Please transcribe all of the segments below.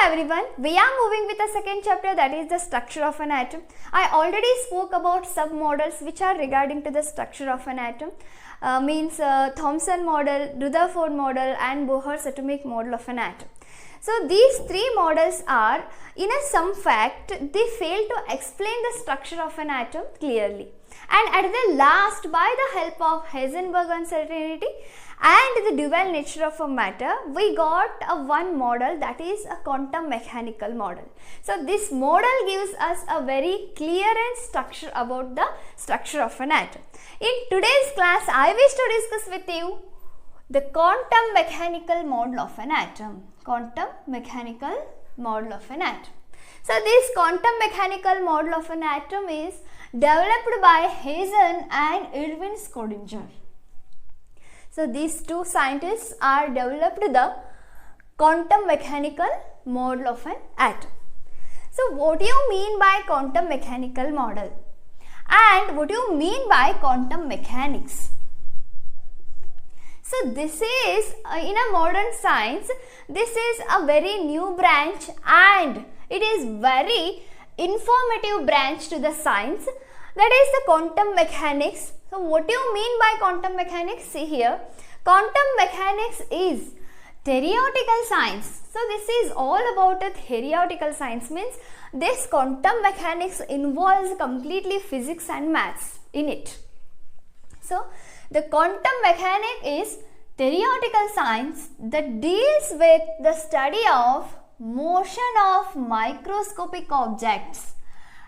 everyone, we are moving with the second chapter, that is the structure of an atom. I already spoke about sub-models which are regarding to the structure of an atom. Thomson model, Rutherford model and Bohr's atomic model of an atom. So these three models are, in a some fact, they fail to explain the structure of an atom clearly. And at the last, by the help of Heisenberg uncertainty and the dual nature of a matter, we got a one model, that is a quantum mechanical model. So this model gives us a very clear and structure about the structure of an atom. In today's class, I wish to discuss with you the quantum mechanical model of an atom. Quantum mechanical model of an atom. So this quantum mechanical model of an atom is developed by Hazen and Erwin Schrödinger. So these two scientists are developed the quantum mechanical model of an atom. So what do you mean by quantum mechanical model? And what do you mean by quantum mechanics? So this is, in a modern science, this is a very new branch and it is very informative branch to the science, that is the quantum mechanics. So what do you mean by quantum mechanics? See here, quantum mechanics is theoretical science. So this is all about a theoretical science, means this quantum mechanics involves completely physics and maths in it. So the quantum mechanics is theoretical science that deals with the study of motion of microscopic objects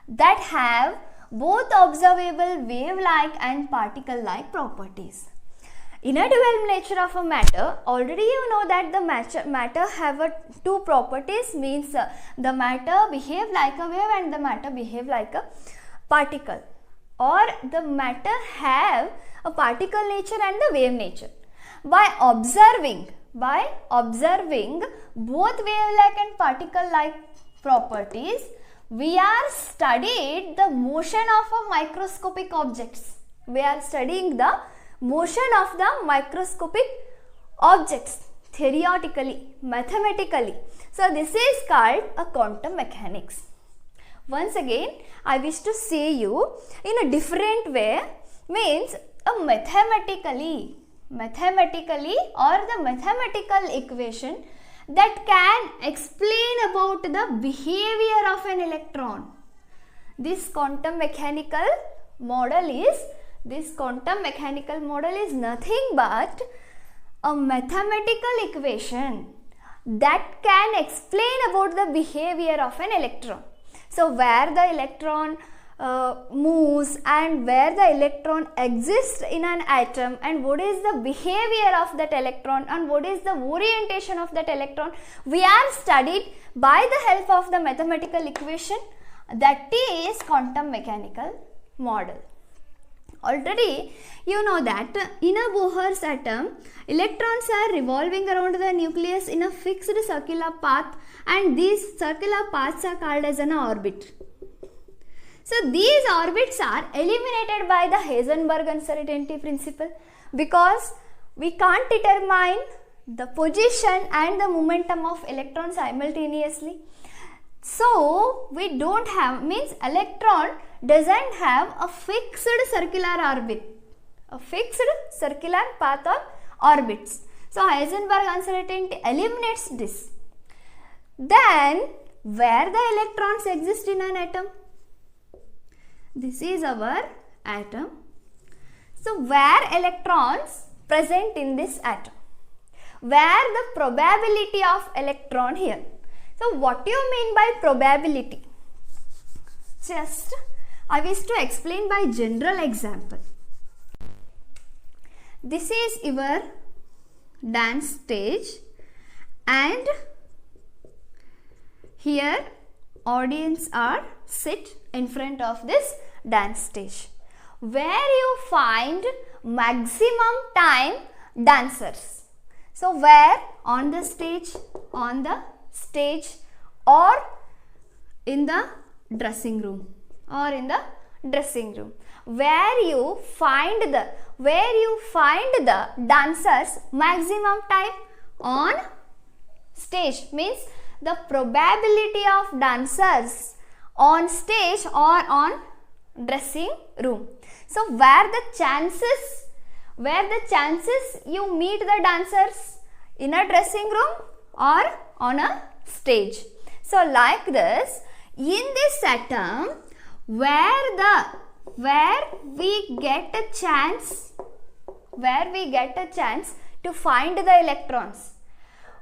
that have both observable wave-like and particle-like properties. In a dual nature of a matter, already you know that the matter have two properties, means the matter behave like a wave and the matter behave like a particle, or the matter have a particle nature and the wave nature. By observing both wave-like and particle-like properties, we are studied the motion of a microscopic objects. We are studying the motion of the microscopic objects theoretically, mathematically. So this is called a quantum mechanics. Once again, I wish to say you in a different way, means a mathematically or the mathematical equation that can explain about the behavior of an electron. This quantum mechanical model is nothing but a mathematical equation that can explain about the behavior of an electron. So where the electron moves and where the electron exists in an atom, and what is the behavior of that electron and what is the orientation of that electron, we are studied by the help of the mathematical equation, that is quantum mechanical model. Already you know that in a Bohr's atom, electrons are revolving around the nucleus in a fixed circular path, and these circular paths are called as an orbit. So these orbits are eliminated by the Heisenberg uncertainty principle, because we can't determine the position and the momentum of electrons simultaneously. So we don't have, means electron doesn't have a fixed circular orbit, a fixed circular path of orbits. So Heisenberg uncertainty eliminates this. Then where the electrons exist in an atom? This is our atom. So where electrons present in this atom? Where the probability of electron here? So what do you mean by probability? Just I wish to explain by general example. This is your dance stage and here audience are sit in front of this dance stage, where you find maximum time dancers. So where? On the stage or in the dressing room, where you find the dancers maximum time on stage, means the probability of dancers on stage or on dressing room. So where the chances you meet the dancers in a dressing room or on a stage. So like this, in this atom, where we get a chance to find the electrons,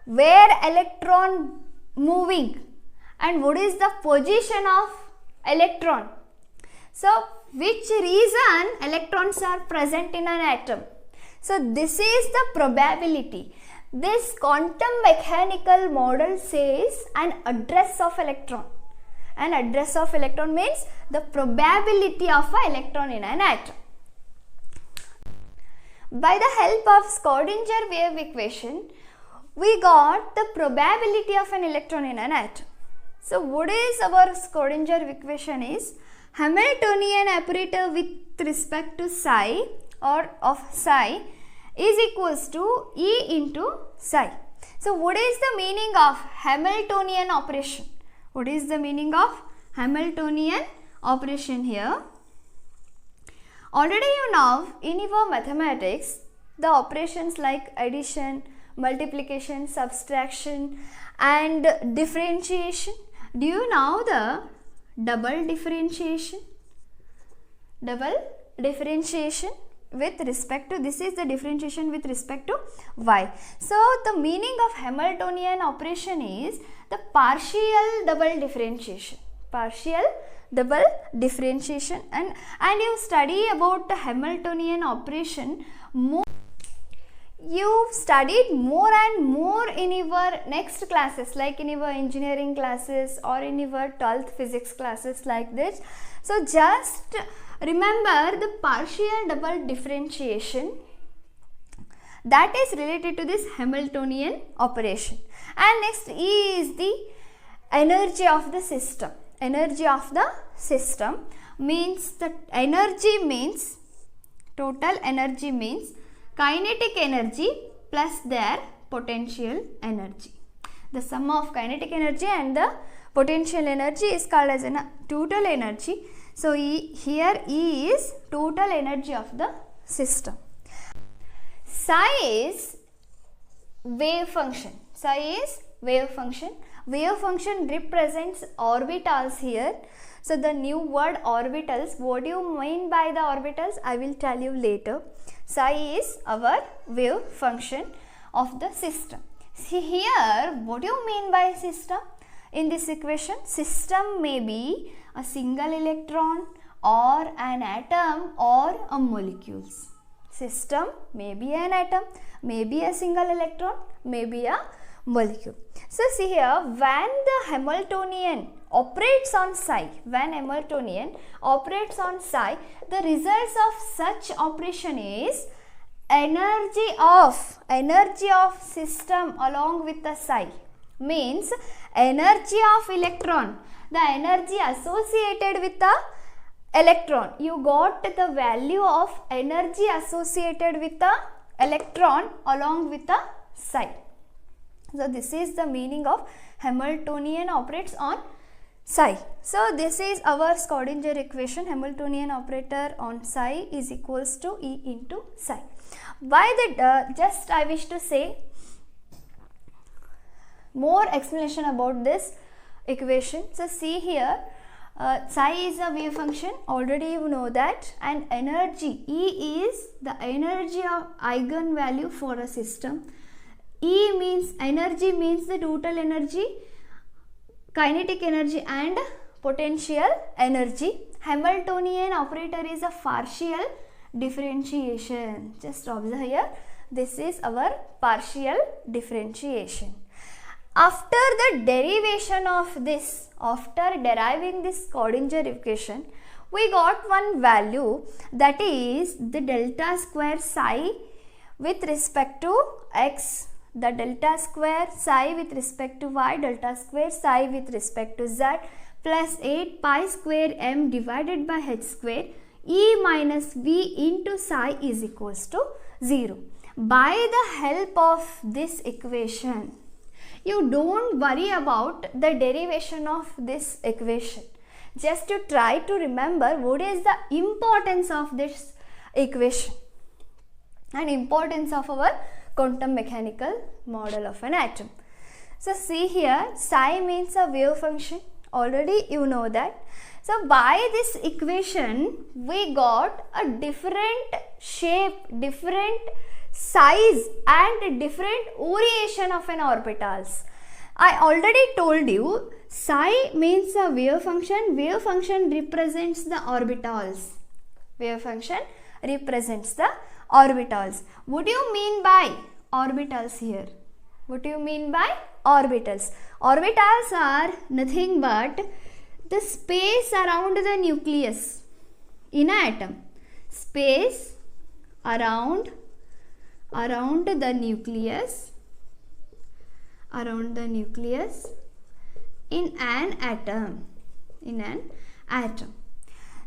where electron moving and what is the position of electron. So which reason electrons are present in an atom. So this is the probability. This quantum mechanical model says an address of electron. An address of electron means the probability of an electron in an atom. By the help of Schrödinger wave equation, we got the probability of an electron in an atom. So what is our Schrödinger equation is Hamiltonian operator with respect to psi or of psi is equals to E into psi. So what is the meaning of Hamiltonian operation? What is the meaning of Hamiltonian operation here? Already you know in your mathematics the operations like addition, multiplication, subtraction and differentiation. Do you know the double differentiation? Double differentiation with respect to, this is the differentiation with respect to y. So the meaning of Hamiltonian operation is the partial double differentiation. Partial double differentiation, and you study about the Hamiltonian operation more. You studied more and more in your next classes, like in your engineering classes or in your 12th physics classes like this. So just remember the partial double differentiation that is related to this Hamiltonian operation. And next E is the energy of the system. Energy of the system means that energy means, total energy means kinetic energy plus their potential energy. The sum of kinetic energy and the potential energy is called as a total energy. So here E is total energy of the system. Psi is wave function. Psi is wave function. Wave function represents orbitals here. So the new word orbitals, what do you mean by the orbitals? I will tell you later. Psi is our wave function of the system. See here, what do you mean by system? In this equation, system may be a single electron or an atom or a molecules. System may be an atom, may be a single electron, may be a molecule. So see here, when the Hamiltonian operates on psi, the results of such operation is energy of system along with the psi, means energy of electron, the energy associated with the electron. You got the value of energy associated with the electron along with the psi. So this is the meaning of Hamiltonian operates on psi. So this is our Schrödinger equation. Hamiltonian operator on psi is equals to E into psi. Why that? Just I wish to say more explanation about this equation. So see here, psi is a wave function, already you know that, and energy E is the energy of eigenvalue for a system. E means energy, means the total energy, kinetic energy and potential energy. Hamiltonian operator is a partial differentiation. Just observe here, this is our partial differentiation. After the derivation of this, after deriving this Schrödinger equation, we got one value, that is the delta square psi with respect to x, the delta square psi with respect to y, delta square psi with respect to z, plus 8 pi square m divided by h square E minus v into psi is equals to 0. By the help of this equation, you don't worry about the derivation of this equation. Just to try to remember what is the importance of this equation and importance of our quantum mechanical model of an atom. So see here, psi means a wave function. Already you know that. So by this equation we got a different shape, different size and different orientation of an orbitals. I already told you psi means a wave function. Wave function represents the orbitals. Wave function represents the orbitals. What do you mean by orbitals here? What do you mean by orbitals? Orbitals are nothing but the space around the nucleus in an atom. Space around the nucleus in an atom.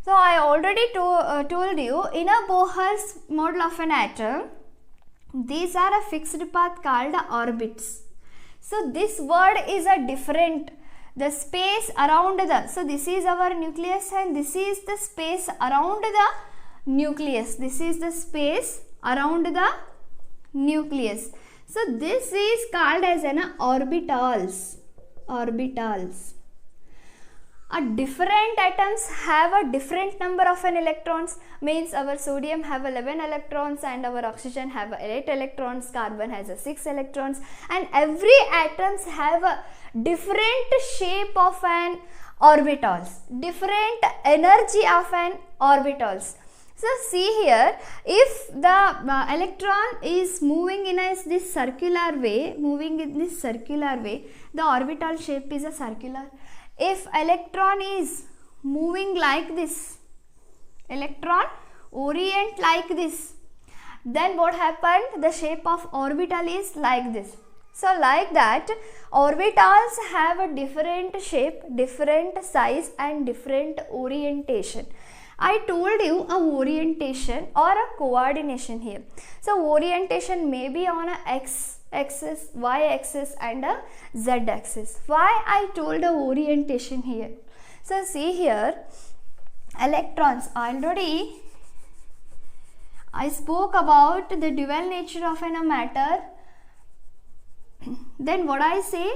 So I already told you, in a Bohr's model of an atom, these are a fixed path called orbits. So this word is a different, the space around the, so this is our nucleus and this is the space around the nucleus. This is the space around the nucleus. So this is called as an orbitals. A different atoms have a different number of an electrons, means our sodium have 11 electrons and our oxygen have 8 electrons, carbon has 6 electrons, and every atoms have a different shape of an orbitals, different energy of an orbitals. So see here, if the electron is moving in this circular way, the orbital shape is a circular. If electron is moving like this, electron orient like this, then what happened? The shape of orbital is like this. So like that, orbitals have a different shape, different size and different orientation. I told you a orientation or a coordination here. So orientation may be on a x axis, y axis and a z axis. Why I told a orientation here? So see here, electrons, already I spoke about the dual nature of a matter. Then what I say?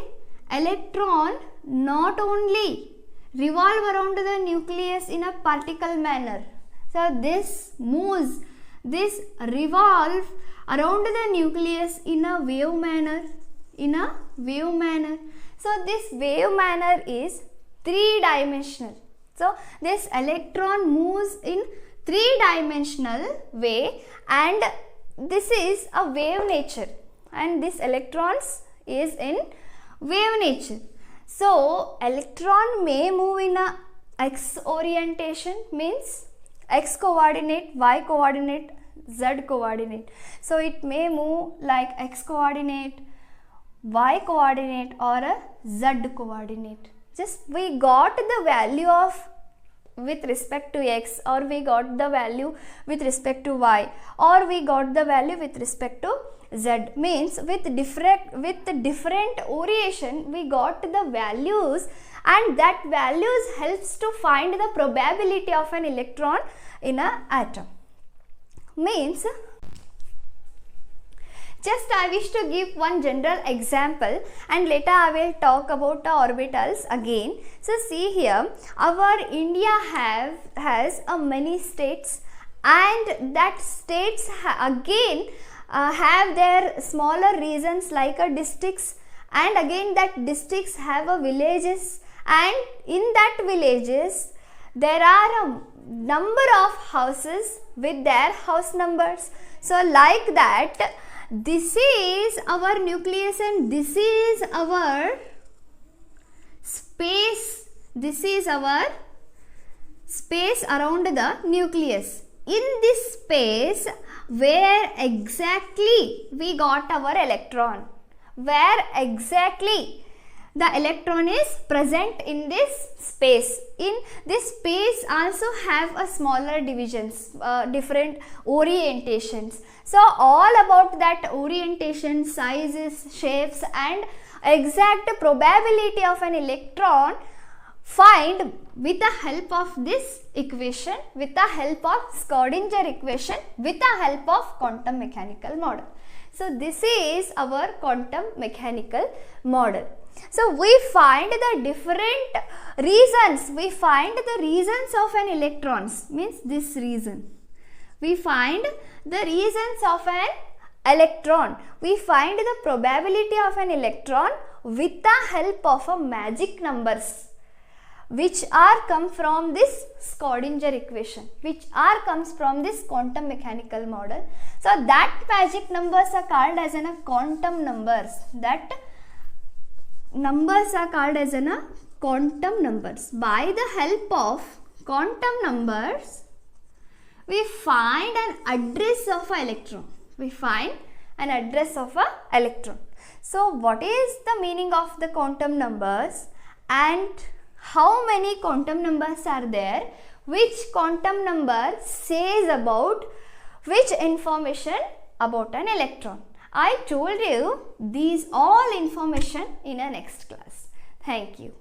Electron not only revolve around the nucleus in a particle manner. So this moves, this revolve around the nucleus in a wave manner. So this wave manner is three-dimensional. So this electron moves in three-dimensional way, and this is a wave nature, and this electrons is in wave nature. So electron may move in a x orientation, means x coordinate, y coordinate, z coordinate. So it may move like x coordinate, y coordinate or a z coordinate. Just we got the value of with respect to x, or we got the value with respect to y, or we got the value with respect to z, means with different orientation we got the values, and that values helps to find the probability of an electron in an atom. Means, just I wish to give one general example and later I will talk about the orbitals again. So see here, our India has many states, and that states again have their smaller regions like districts, and again that districts have a villages, and in that villages there are a number of houses with their house numbers. So like that, this is our nucleus and this is our space. This is our space around the nucleus. In this space, where exactly we got our electron, where exactly the electron is present in this space. In this space also have a smaller divisions, different orientations. So all about that orientation, sizes, shapes and exact probability of an electron find with the help of this equation, with the help of Schrödinger equation, with the help of quantum mechanical model. So this is our quantum mechanical model. So we find the different reasons, we find the reasons of an electrons, means this reason. We find the reasons of an electron. We find the probability of an electron with the help of a magic numbers, which are come from this Schrödinger equation, which are comes from this quantum mechanical model. So that magic numbers are called as a quantum numbers. That numbers are called as a quantum numbers. By the help of quantum numbers, we find an address of an electron. We find an address of an electron. So what is the meaning of the quantum numbers, and how many quantum numbers are there? Which quantum number says about which information about an electron? I told you these all information in a next class. Thank you.